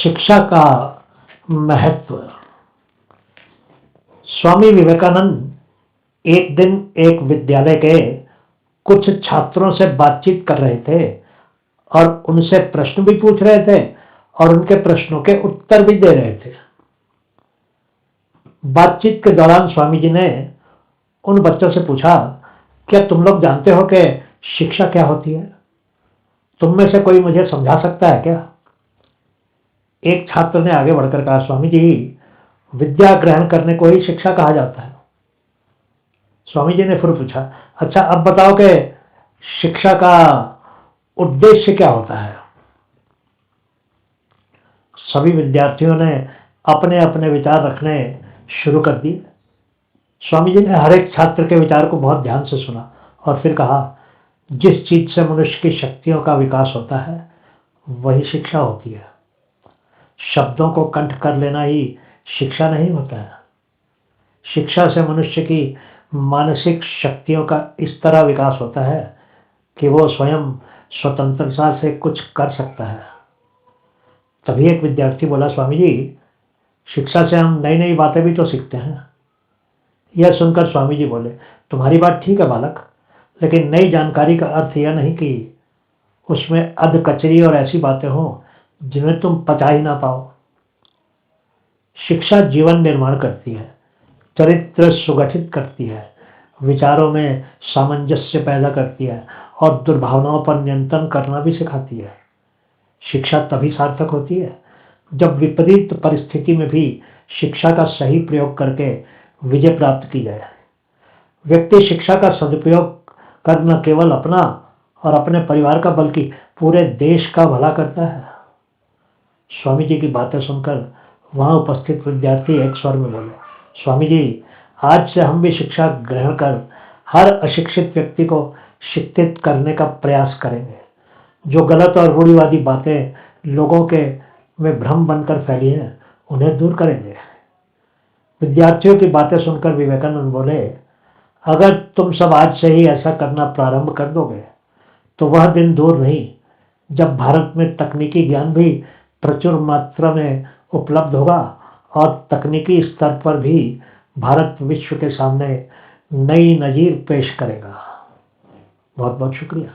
शिक्षा का महत्व। स्वामी विवेकानंद एक दिन एक विद्यालय के कुछ छात्रों से बातचीत कर रहे थे और उनसे प्रश्न भी पूछ रहे थे और उनके प्रश्नों के उत्तर भी दे रहे थे। बातचीत के दौरान स्वामी जी ने उन बच्चों से पूछा, क्या तुम लोग जानते हो कि शिक्षा क्या होती है? तुम में से कोई मुझे समझा सकता है क्या? एक छात्र ने आगे बढ़कर कहा, स्वामी जी, विद्या ग्रहण करने को ही शिक्षा कहा जाता है। स्वामी जी ने फिर पूछा, अच्छा अब बताओ कि शिक्षा का उद्देश्य क्या होता है? सभी विद्यार्थियों ने अपने अपने विचार रखने शुरू कर दिए। स्वामी जी ने हर एक छात्र के विचार को बहुत ध्यान से सुना और फिर कहा, जिस चीज से मनुष्य की शक्तियों का विकास होता है वही शिक्षा होती है। शब्दों को कंठ कर लेना ही शिक्षा नहीं होता है। शिक्षा से मनुष्य की मानसिक शक्तियों का इस तरह विकास होता है कि वो स्वयं स्वतंत्रता से कुछ कर सकता है। तभी एक विद्यार्थी बोला, स्वामी जी, शिक्षा से हम नई नई बातें भी तो सीखते हैं। यह सुनकर स्वामी जी बोले, तुम्हारी बात ठीक है बालक, लेकिन नई जानकारी का अर्थ यह नहीं कि उसमें अध कचरी और ऐसी बातें हों जिन्हें तुम पचा ही ना पाओ। शिक्षा जीवन निर्माण करती है, चरित्र सुगठित करती है, विचारों में सामंजस्य पैदा करती है और दुर्भावनाओं पर नियंत्रण करना भी सिखाती है। शिक्षा तभी सार्थक होती है जब विपरीत परिस्थिति में भी शिक्षा का सही प्रयोग करके विजय प्राप्त की जाए। व्यक्ति शिक्षा का सदुपयोग कर न केवल अपना और अपने परिवार का बल्कि पूरे देश का भला करता है। स्वामी जी की बातें सुनकर वहां उपस्थित विद्यार्थी एक स्वर में बोले, स्वामी जी, आज से हम भी शिक्षा ग्रहण कर हर अशिक्षित व्यक्ति को शिक्षित करने का प्रयास करेंगे। जो गलत और रूढ़िवादी बातें लोगों के में भ्रम बनकर फैली हैं उन्हें दूर करेंगे। विद्यार्थियों की बातें सुनकर विवेकानंद बोले, अगर तुम सब आज से ही ऐसा करना प्रारंभ कर दोगे तो वह दिन दूर नहीं जब भारत में तकनीकी ज्ञान भी प्रचुर मात्रा में उपलब्ध होगा और तकनीकी स्तर पर भी भारत विश्व के सामने नई नजीर पेश करेगा। बहुत बहुत शुक्रिया।